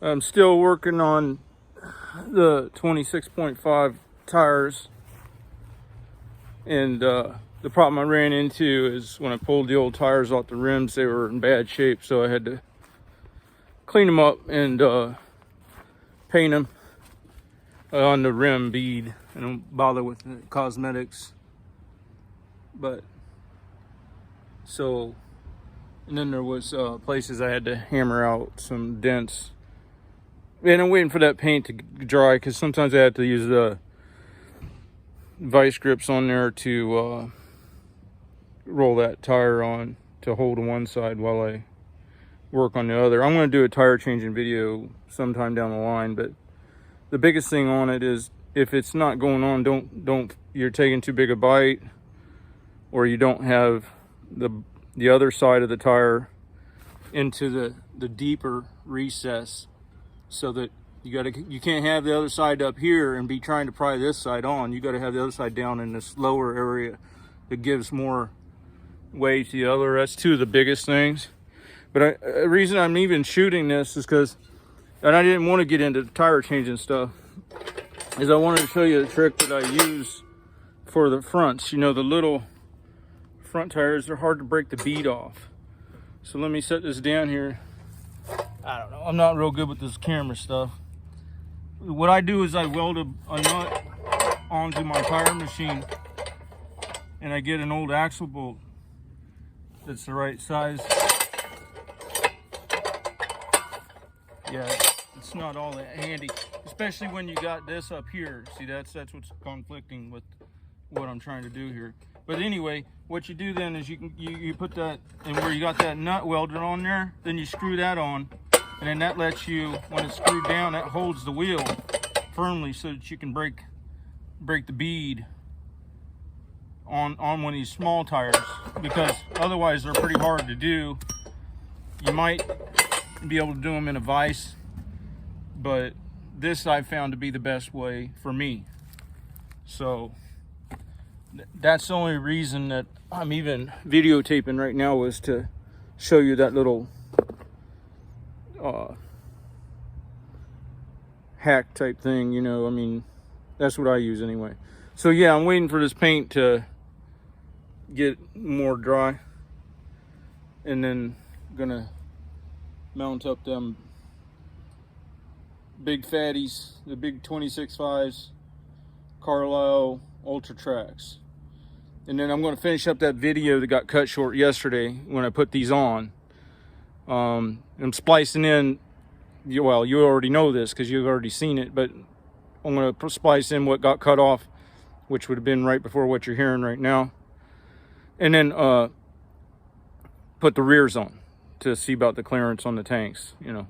I'm still working on the 26.5 tires, and the problem I ran into is when I pulled the old tires off the rims, they were in bad shape, so I had to clean them up and paint them on the rim bead. I don't bother with the cosmetics, but so, and then there was places I had to hammer out some dents, and I'm waiting for that paint to dry, because sometimes I have to use the vice grips on there to roll that tire on to hold on one side while I work on the other. I'm going to do a tire changing video sometime down the line, but the biggest thing on it is, if it's not going on, don't you're taking too big a bite, or you don't have the other side of the tire into the deeper recess, so that you can't have the other side up here and be trying to pry this side on. You got to have the other side down in this lower area that gives more weight to the other. That's two of the biggest things. But the reason I'm even shooting this is because, and I didn't want to get into tire changing stuff, is I wanted to show you the trick that I use for the fronts. You know, the little front tires are hard to break the bead off. So let me set this down here. I don't know, I'm not real good with this camera stuff. What I do is I weld a nut onto my tire machine, and I get an old axle bolt that's the right size. Yeah, it's not all that handy, especially when you got this up here. See, that's what's conflicting with what I'm trying to do here. But anyway, what you do then is you put that, and where you got that nut welded on there, then you screw that on, and then that lets you, when it's screwed down, that holds the wheel firmly so that you can break the bead on one of these small tires, because otherwise they're pretty hard to do. You might be able to do them in a vise, but this I've found to be the best way for me. So that's the only reason that I'm even videotaping right now, was to show you that little hack type thing, you know. I mean, that's what I use anyway. So yeah, I'm waiting for this paint to get more dry, and then gonna mount up them big fatties, the big 26.5s Carlisle Ultra Tracks. And then I'm going to finish up that video that got cut short yesterday when I put these on. I'm splicing in, well, you already know this because you've already seen it, but I'm going to splice in what got cut off, which would have been right before what you're hearing right now. And then put the rears on to see about the clearance on the tanks, you know.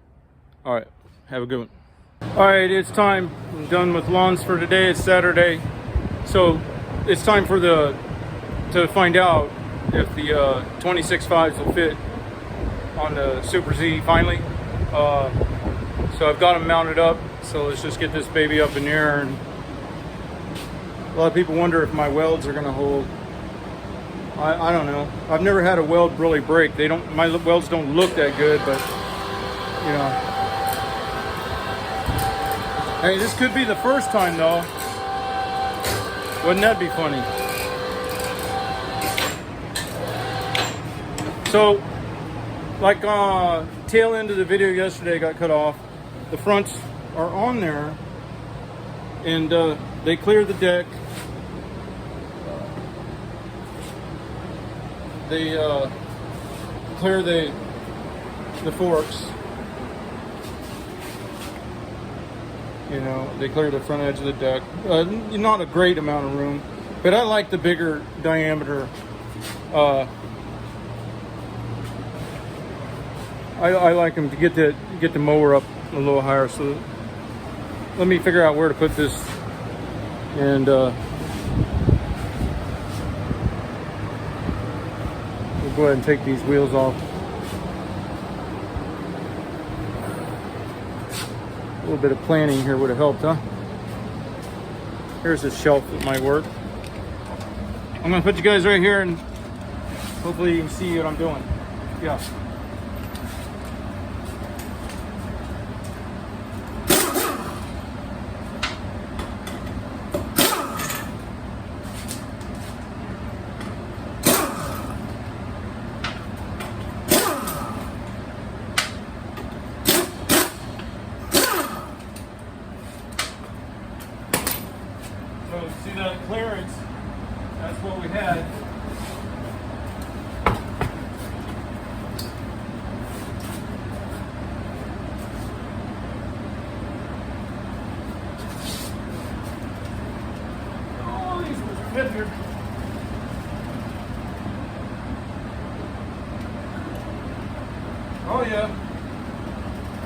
All right, have a good one. All right, it's time. I'm done with lawns for today. It's Saturday, so it's time for to find out if the 26.5s will fit on the Super Z finally. So I've got them mounted up, so let's just get this baby up in the air. And a lot of people wonder if my welds are gonna hold. I don't know. I've never had a weld really break. My welds don't look that good, but you know. Hey, this could be the first time though. Wouldn't that be funny? So, like tail end of the video yesterday got cut off. The fronts are on there, and they clear the deck. They clear the forks. You know, they clear the front edge of the deck. Not a great amount of room, but I like the bigger diameter. I like them to get the mower up a little higher. So let me figure out where to put this, and we'll go ahead and take these wheels off. A little bit of planning here would have helped, huh? Here's a shelf that might work. I'm gonna put you guys right here, and hopefully you can see what I'm doing. Yeah.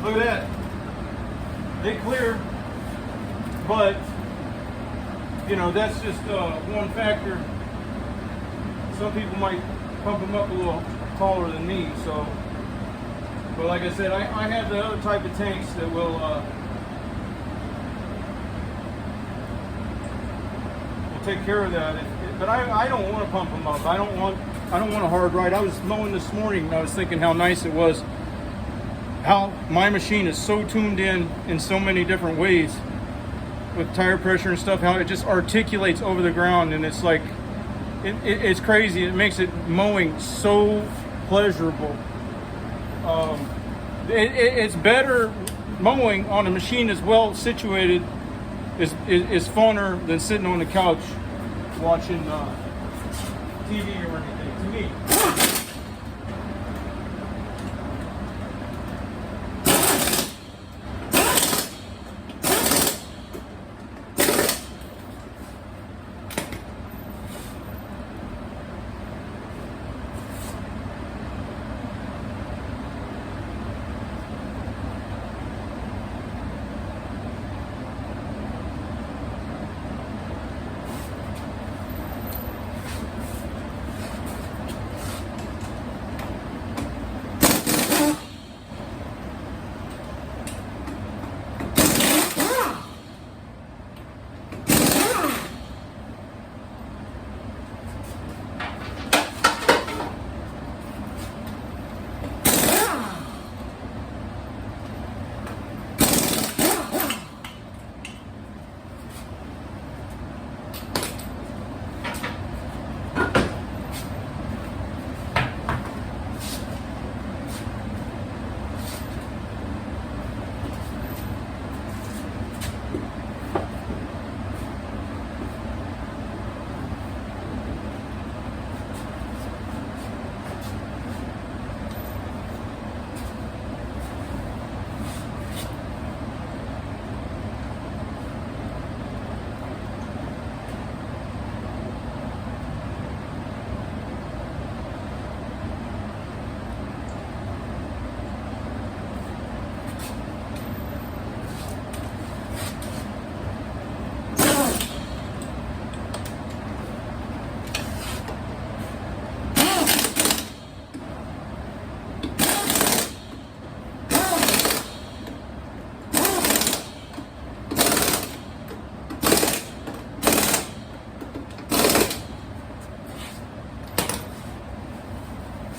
Look at that. They clear, but you know, that's just one factor. Some people might pump them up a little taller than me, so. But like I said, I have the other type of tanks that will take care of that. But I don't want to pump them up. I don't want a hard ride. I was mowing this morning and I was thinking how nice it was. How my machine is so tuned in so many different ways with tire pressure and stuff. How it just articulates over the ground, and it's like it's crazy. It makes it mowing so pleasurable. It's better mowing on a machine that's well situated is funner than sitting on the couch watching TV or anything, to me.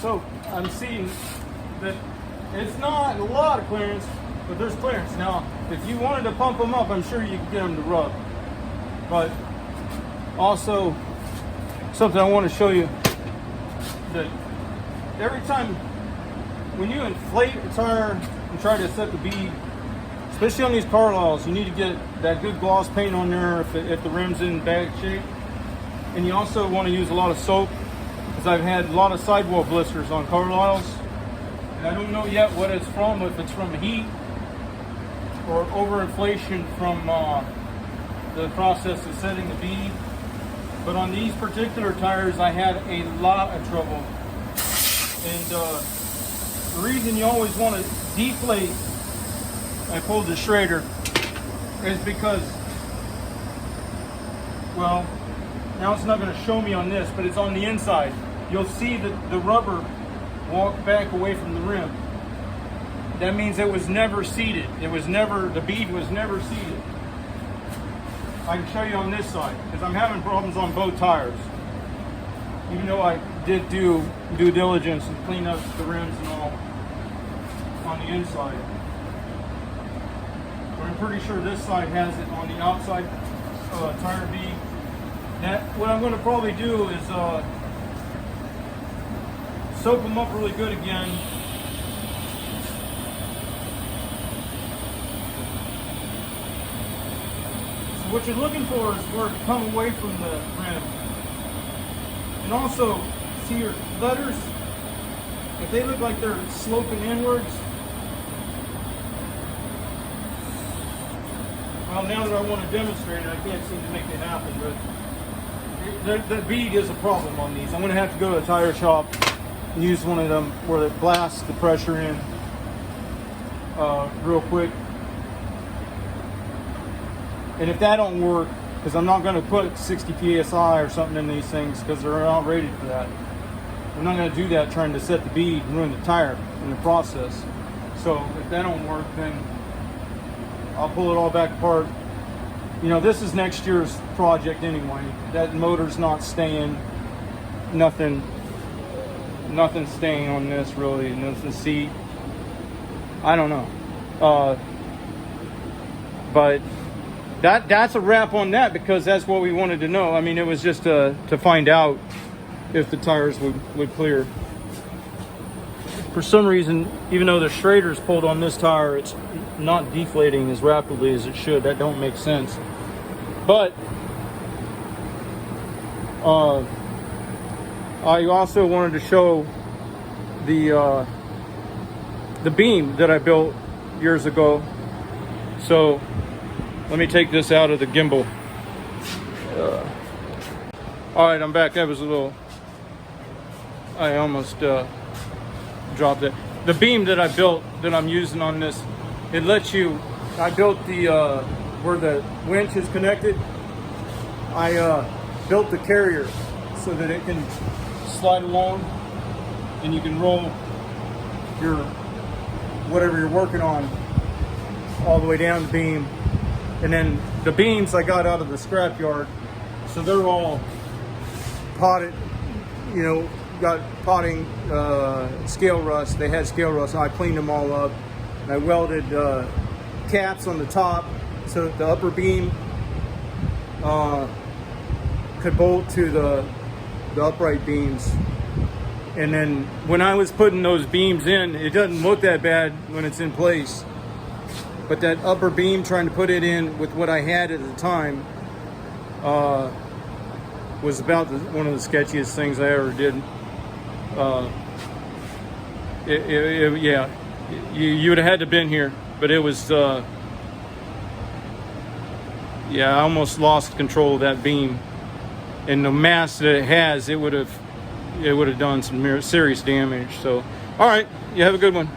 So I'm seeing that it's not a lot of clearance, but there's clearance. Now, if you wanted to pump them up, I'm sure you could get them to rub. But also, something I want to show you, that every time when you inflate a tire and try to set the bead, especially on these Carlisles, you need to get that good gloss paint on there if the rim's in bad shape. And you also want to use a lot of soap, because I've had a lot of sidewall blisters on Carlisles, and I don't know yet what it's from, if it's from heat or overinflation from the process of setting the bead. But on these particular tires, I had a lot of trouble. And the reason you always want to deflate, I pulled the Schrader, is because, well, now it's not going to show me on this, but it's on the inside. You'll see that the rubber walk back away from the rim. That means it was never seated. The bead was never seated. I can show you on this side, because I'm having problems on both tires. Even though I did do due diligence and clean up the rims and all on the inside. But I'm pretty sure this side has it on the outside tire bead. Now, what I'm going to probably do is soak them up really good again. So what you're looking for is for it to come away from the rim. And also, see your letters, if they look like they're sloping inwards, well, now that I want to demonstrate it, I can't seem to make it happen, but the bead is a problem on these. I'm going to have to go to a tire shop and use one of them where it blasts the pressure in. real quick. And if that don't work, because I'm not going to put 60 psi or something in these things because they're not rated for that. I'm not going to do that trying to set the bead and ruin the tire in the process. So if that don't work, then I'll pull it all back apart. You know, this is next year's project anyway. That motor's not staying. Nothing staying on this really. And that's the seat. I don't know. But that's a wrap on that, because that's what we wanted to know. I mean, it was just to find out if the tires would clear. For some reason, even though the Schrader's pulled on this tire, it's not deflating as rapidly as it should. That don't make sense. But I also wanted to show the beam that I built years ago. So let me take this out of the gimbal. All right, I'm back. That was a little, I almost dropped it. The beam that I built, that I'm using on this, it lets you, I built the, where the winch is connected, I built the carrier so that it can slide along and you can roll your, whatever you're working on, all the way down the beam. And then the beams I got out of the scrapyard, so they're all potted, you know, got potting scale rust. They had scale rust, and I cleaned them all up. And I welded caps on the top so that the upper beam could bolt to the upright beams. And then when I was putting those beams in, it doesn't look that bad when it's in place. But that upper beam, trying to put it in with what I had at the time, was about one of the sketchiest things I ever did. Yeah, you would have had to been here, but it was, yeah, I almost lost control of that beam, and the mass that it has, it would have done some serious damage. So, all right, you have a good one.